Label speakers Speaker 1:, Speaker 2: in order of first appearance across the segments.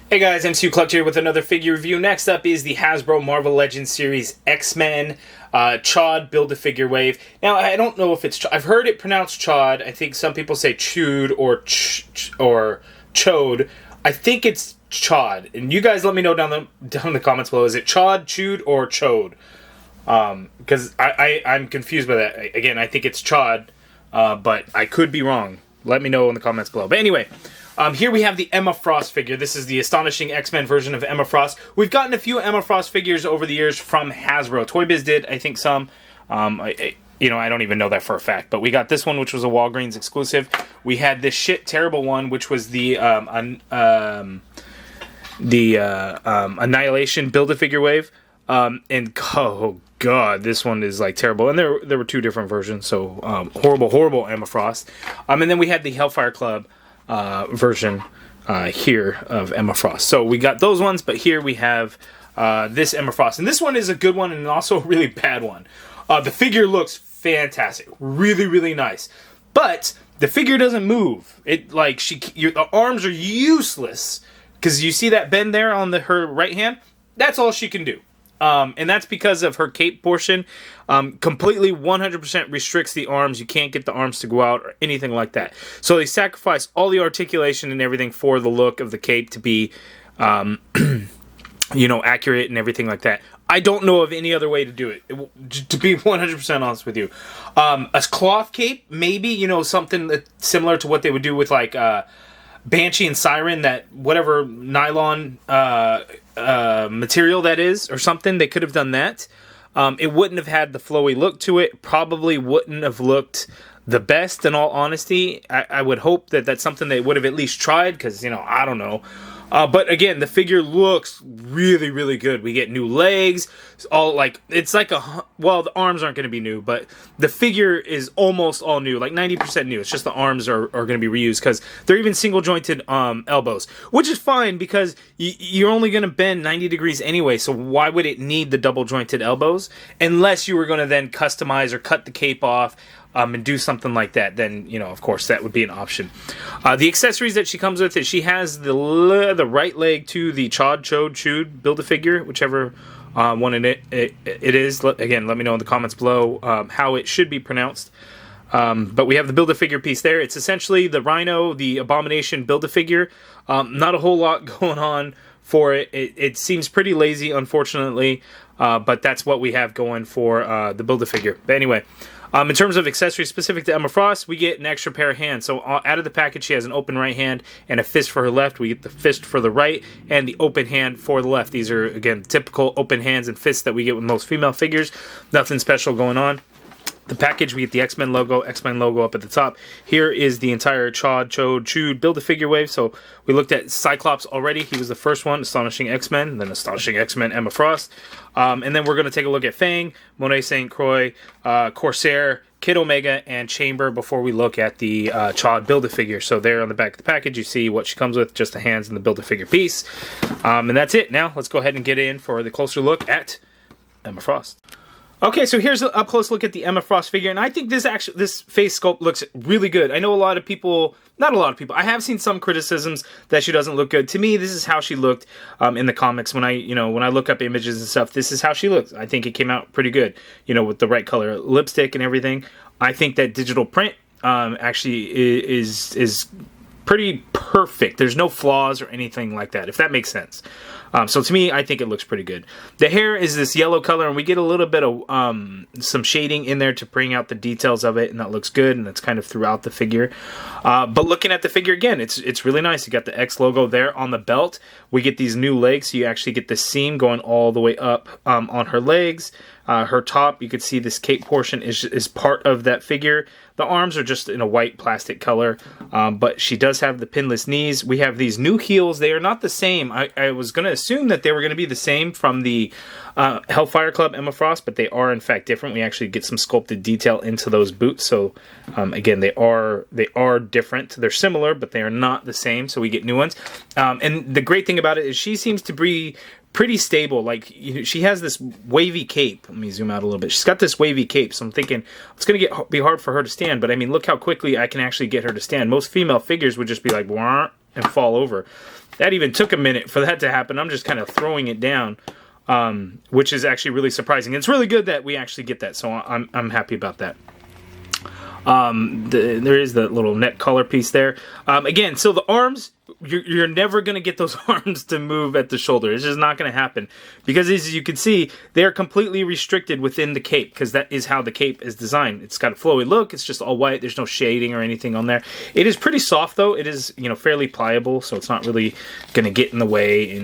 Speaker 1: Hey guys, MCU Clutch here with another figure review. Next up is the Hasbro Marvel Legends series Xmen Chod Build-A-Figure Wave. Now, I don't know if it's... I've heard it pronounced Chod. I think some people say Chewed or Chode. I think it's Chod. And you guys let me know down in the comments below. Is it Chod, Chewed, or Chode? Because I'm confused by that. Again, I think it's Chod, but I could be wrong. Let me know in the comments below. But anyway... here we have the Emma Frost figure. This is the Astonishing X-Men version of Emma Frost. We've gotten a few Emma Frost figures over the years from Hasbro. Toy Biz did, I think, some. I don't even know that for a fact. But we got this one, which was a Walgreens exclusive. We had this terrible one, which was the Annihilation Build-A-Figure Wave. And oh god, this one is like terrible. And there were two different versions, so horrible Emma Frost. And then we had the Hellfire Club version here of Emma Frost. So we got those ones, but here we have this Emma Frost. And this one is a good one and also a really bad one. The figure looks fantastic. Really nice. But the figure doesn't move. The arms are useless. Because you see that bend there on her right hand? That's all she can do. And that's because of her cape portion. Completely 100% restricts the arms. You can't get the arms to go out or anything like that. So they sacrifice all the articulation and everything for the look of the cape to be, accurate and everything like that. I don't know of any other way to do it, to be 100% honest with you. A cloth cape, maybe, something similar to what they would do with, like, Banshee and Siren, that whatever nylon material that is, or something, they could have done that. It wouldn't have had the flowy look to it. Probably wouldn't have looked the best, in all honesty. I would hope that that's something they would have at least tried, because, I don't know. But again, the figure looks really good. We get new legs. The arms aren't going to be new, but the figure is almost all new, like 90% new. It's just the arms are going to be reused because they're even single jointed elbows, which is fine because you're only going to bend 90 degrees anyway. So why would it need the double jointed elbows unless you were going to then customize or cut the cape off? And do something like that, then, of course, that would be an option. The accessories that she comes with is she has the right leg to the Chewed Build-A-Figure, whichever one it is. Again, let me know in the comments below how it should be pronounced. But we have the Build-A-Figure piece there. It's essentially the Rhino, the Abomination Build-A-Figure. Not a whole lot going on for it. It seems pretty lazy, unfortunately, but that's what we have going for the Build-A-Figure. But anyway... in terms of accessories specific to Emma Frost, we get an extra pair of hands. So out of the package, she has an open right hand and a fist for her left. We get the fist for the right and the open hand for the left. These are, again, typical open hands and fists that we get with most female figures. Nothing special going on. The package, we get the X-Men logo up at the top. Here is the entire Chewed Build-A-Figure wave. So we looked at Cyclops already. He was the first one, Astonishing X-Men, then Astonishing X-Men Emma Frost. And then we're going to take a look at Fang, Monet St. Croix, Corsair, Kid Omega, and Chamber before we look at the Chod Build-A-Figure. So there on the back of the package, you see what she comes with, just the hands and the Build-A-Figure piece. And that's it. Now, let's go ahead and get in for the closer look at Emma Frost. Okay, so here's an up-close look at the Emma Frost figure, and I think this face sculpt looks really good. I know a lot of people, not a lot of people, I have seen some criticisms that she doesn't look good. To me, this is how she looked in the comics. When I look up images and stuff, this is how she looks. I think it came out pretty good, with the right color lipstick and everything. I think that digital print actually is pretty perfect. There's no flaws or anything like that, if that makes sense. So to me, I think it looks pretty good. The hair is this yellow color, and we get a little bit of some shading in there to bring out the details of it, and that looks good, and that's kind of throughout the figure. But looking at the figure again, it's really nice. You got the X logo there on the belt. We get these new legs, so you actually get the seam going all the way up on her legs. Her top, you can see this cape portion is part of that figure. The arms are just in a white plastic color, but she does have the pinless knees. We have these new heels. They are not the same. I was going to assume that they were going to be the same from the Hellfire Club Emma Frost, but they are in fact different. We actually get some sculpted detail into those boots. So again, they are different. They're similar, but they are not the same. So we get new ones. And the great thing about it is she seems to be pretty stable. Like, she has this wavy cape. Let me zoom out a little bit. She's got this wavy cape, so I'm thinking it's going to be hard for her to stand, but I mean, look how quickly I can actually get her to stand. Most female figures would just be like, wah, and fall over. That even took a minute for that to happen. I'm just kind of throwing it down, which is actually really surprising. It's really good that we actually get that, so I'm happy about that. There is the little net collar piece there. Again, so the arms, you're never going to get those arms to move at the shoulder. It's just not going to happen. Because as you can see, they're completely restricted within the cape, because that is how the cape is designed. It's got a flowy look. It's just all white. There's no shading or anything on there. It is pretty soft, though. It is, you know, fairly pliable, so it's not really going to get in the way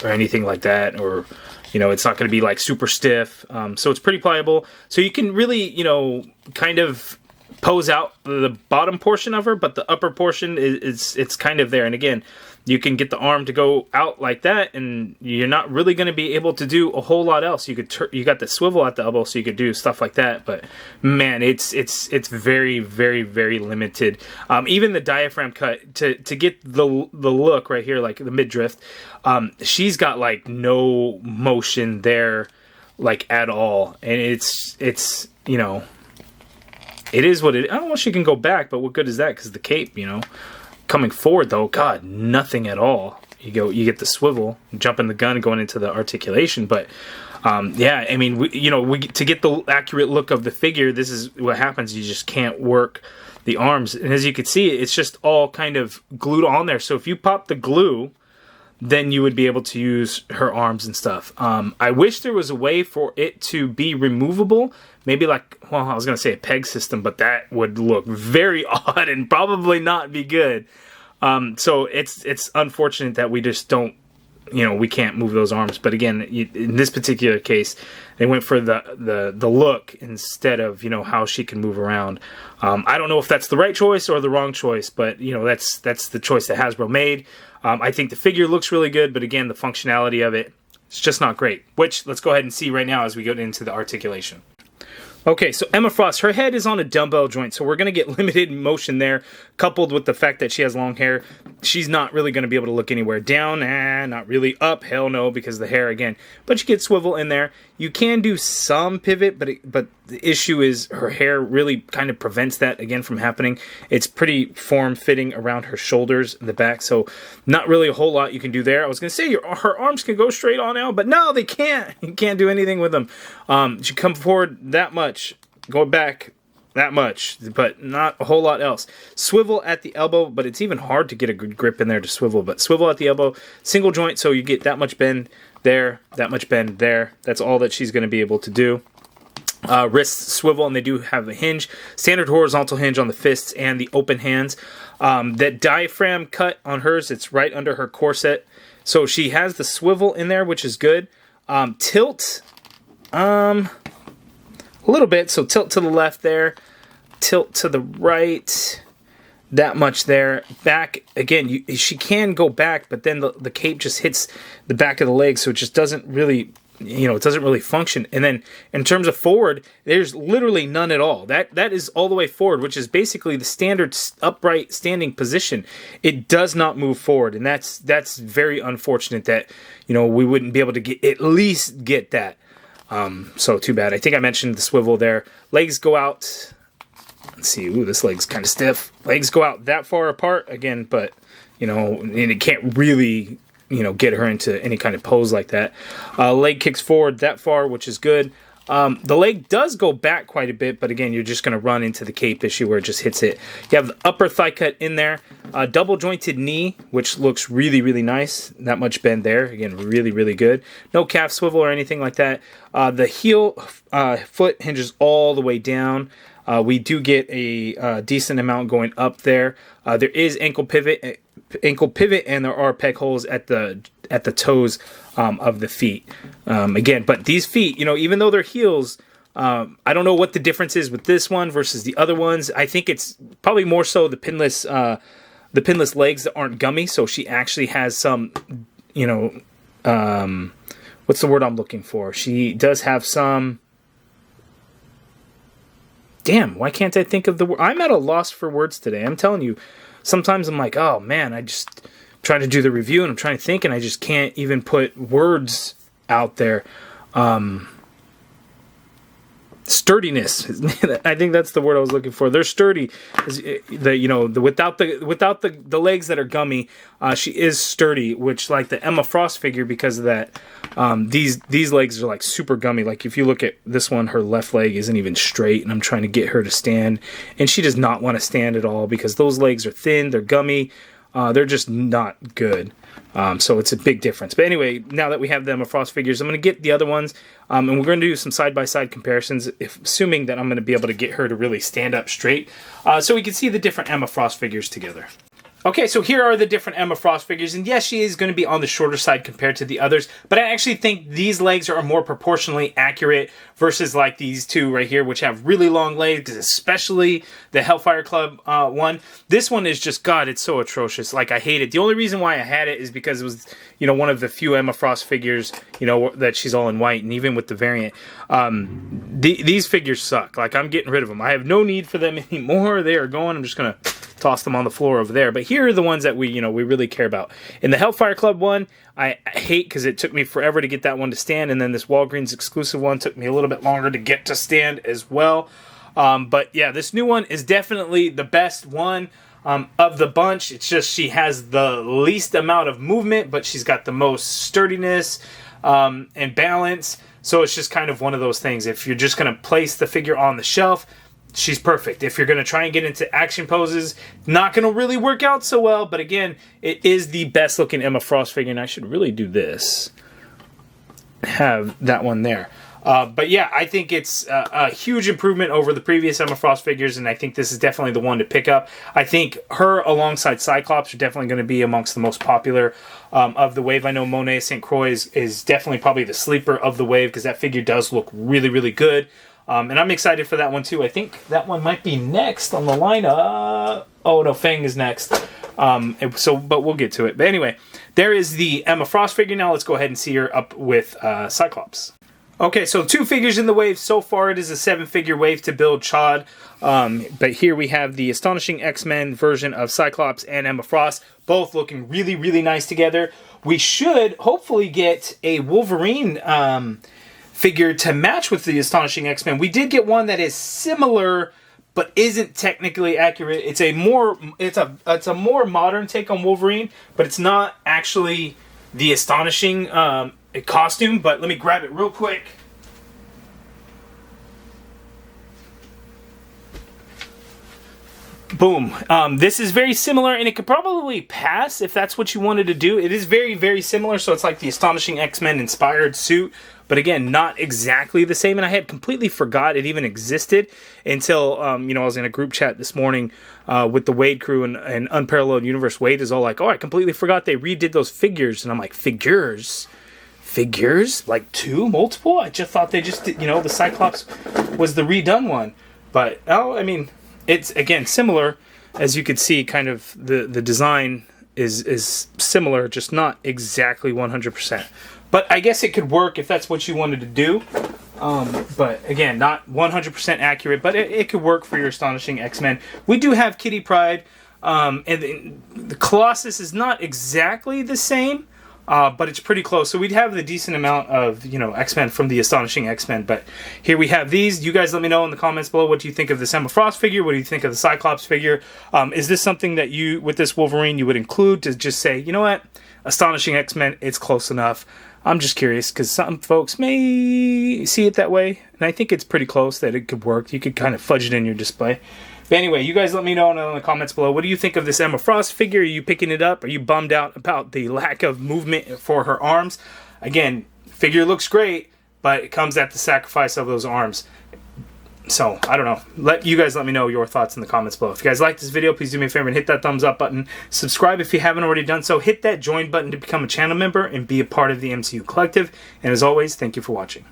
Speaker 1: or anything like that, or... You know, it's not going to be like super stiff. So it's pretty pliable. So you can really, you know, kind of pose out the bottom portion of her, but the upper portion it's kind of there. And again, you can get the arm to go out like that, and you're not really going to be able to do a whole lot else. You got the swivel at the elbow, so you could do stuff like that. But man, it's very, very, very limited. Even the diaphragm cut to get the look right here, like the midriff, she's got like no motion there, like at all, and it's you know, it is what it. I don't know if she can go back, but what good is that? Because the cape, you know. Coming forward though, God, nothing at all. You get the swivel, jumping the gun, going into the articulation. But yeah, I mean, to get the accurate look of the figure, this is what happens. You just can't work the arms, and as you can see, it's just all kind of glued on there. So if you pop the glue, then you would be able to use her arms and stuff. I wish there was a way for it to be removable. Maybe like, well, I was going to say a peg system, but that would look very odd and probably not be good. So it's unfortunate that we just don't, you know, we can't move those arms. But again, in this particular case, they went for the look instead of, you know, how she can move around. I don't know if that's the right choice or the wrong choice, but, you know, that's the choice that Hasbro made. I think the figure looks really good, but again, the functionality of it, it's just not great. Which, let's go ahead and see right now as we go into the articulation. Okay, so Emma Frost, her head is on a dumbbell joint, so we're going to get limited motion there, coupled with the fact that she has long hair. She's not really going to be able to look anywhere down, not really up, hell no, because of the hair again. But you get swivel in there. You can do some pivot, but the issue is her hair really kind of prevents that, again, from happening. It's pretty form-fitting around her shoulders and the back, so not really a whole lot you can do there. I was going to say her arms can go straight on out, but no, they can't. You can't do anything with them. She come forward that much, go back that much, but not a whole lot else. Swivel at the elbow, but it's even hard to get a good grip in there to swivel. But swivel at the elbow, single joint, so you get that much bend there, that much bend there. That's all that she's going to be able to do. Wrist swivel, and they do have a hinge. Standard horizontal hinge on the fists and the open hands. That diaphragm cut on hers, it's right under her corset. So she has the swivel in there, which is good. Tilt, a little bit. So tilt to the left there. Tilt to the right. That much there. Back, again, she can go back, but then the cape just hits the back of the leg, so it just doesn't really, you know, it doesn't really function. And then in terms of forward, there's literally none at all. That is all the way forward, which is basically the standard upright standing position. It does not move forward, and that's very unfortunate that, you know, we wouldn't be able to at least get that. So too bad. I think I mentioned the swivel there. Legs go out. Let's see. Ooh, this leg's kind of stiff. Legs go out that far apart again, but, you know, and it can't really, you know, get her into any kind of pose like that. Leg kicks forward that far, which is good. The leg does go back quite a bit, but again, you're just going to run into the cape issue where it just hits it. You have the upper thigh cut in there. Double jointed knee, which looks really, really nice. That much bend there. Again, really, really good. No calf swivel or anything like that. The heel foot hinges all the way down. We do get a decent amount going up there. There is ankle pivot, and there are peg holes at the toes of the feet. Again, but these feet, you know, even though they're heels, I don't know what the difference is with this one versus the other ones. I think it's probably more so the pinless legs that aren't gummy. So she actually has some, you know, what's the word I'm looking for? She does have some. Damn, why can't I think of the word? I'm at a loss for words today. I'm telling you, sometimes I'm like, oh man, I just try to do the review and I'm trying to think and I just can't even put words out there. sturdiness. I think that's the word I was looking for. They're sturdy. Without the legs that are gummy, she is sturdy. Which, like the Emma Frost figure, because of that, these legs are like super gummy. Like if you look at this one, her left leg isn't even straight, and I'm trying to get her to stand, and she does not want to stand at all because those legs are thin. They're gummy. They're just not good. So it's a big difference. But anyway, now that we have the Emma Frost figures, I'm going to get the other ones, and we're going to do some side-by-side comparisons, assuming that I'm going to be able to get her to really stand up straight, so we can see the different Emma Frost figures together. Okay, so here are the different Emma Frost figures, and yes, she is going to be on the shorter side compared to the others, but I actually think these legs are more proportionally accurate versus like these two right here, which have really long legs, especially the Hellfire Club one. This one is just, God, it's so atrocious. Like, I hate it. The only reason why I had it is because it was, one of the few Emma Frost figures, that she's all in white, and even with the variant, these figures suck. Like, I'm getting rid of them. I have no need for them anymore. They are going. I'm just going to toss them on the floor over there. But here are the ones that we really care about. In the Hellfire Club one, I hate because it took me forever to get that one to stand, and then this Walgreens exclusive one took me a little bit longer to get to stand as well. But yeah, this new one is definitely the best one of the bunch. It's just she has the least amount of movement, but she's got the most sturdiness and balance. So it's just kind of one of those things. If you're just going to place the figure on the shelf, she's perfect. If you're going to try and get into action poses, not going to really work out so well. But again, it is the best looking Emma Frost figure, and I should really do this. Have that one there. But yeah, I think it's a huge improvement over the previous Emma Frost figures, and I think this is definitely the one to pick up. I think her alongside Cyclops are definitely going to be amongst the most popular of the wave. I know Monet St. Croix is definitely probably the sleeper of the wave because that figure does look really, really good. And I'm excited for that one too. I think that one might be next on the lineup. Oh no, Fang is next. But we'll get to it. But anyway, there is the Emma Frost figure. Now let's go ahead and see her up with Cyclops. Okay, so 2 figures in the wave. So far, it is a 7-figure wave to build Chad. But here we have the Astonishing X-Men version of Cyclops and Emma Frost, both looking really, really nice together. We should hopefully get a Wolverine figure to match with the Astonishing X-Men. We did get one that is similar but isn't technically accurate. It's a more modern take on Wolverine, but it's not actually the Astonishing costume. But let me grab it real quick. Boom. This is very similar, and it could probably pass if that's what you wanted to do. It is very, very similar, so it's like the Astonishing X-Men inspired suit, but again, not exactly the same. And I had completely forgot it even existed until, I was in a group chat this morning with the Wade crew, and Unparalleled Universe Wade is all like, oh, I completely forgot they redid those figures. And I'm like, figures? Figures? Like 2? Multiple? I just thought they just did, the Cyclops was the redone one. But, it's, again, similar. As you could see, kind of the design is similar, just not exactly 100%. But I guess it could work if that's what you wanted to do. But again, not 100% accurate, but it could work for your Astonishing X-Men. We do have Kitty Pryde, and the Colossus is not exactly the same, but it's pretty close. So we'd have the decent amount of, X-Men from the Astonishing X-Men. But here we have these. You guys let me know in the comments below, what do you think of this Emma Frost figure? What do you think of the Cyclops figure? Is this something that you, with this Wolverine, you would include to just say, you know what, Astonishing X-Men, it's close enough. I'm just curious because some folks may see it that way, and I think it's pretty close that it could work. You could kind of fudge it in your display. But anyway, you guys let me know in the comments below. What do you think of this Emma Frost figure? Are you picking it up? Are you bummed out about the lack of movement for her arms? Again, figure looks great, but it comes at the sacrifice of those arms. So, I don't know. You guys let me know your thoughts in the comments below. If you guys like this video, please do me a favor and hit that thumbs up button. Subscribe if you haven't already done so. Hit that join button to become a channel member and be a part of the MCU Collective. And as always, thank you for watching.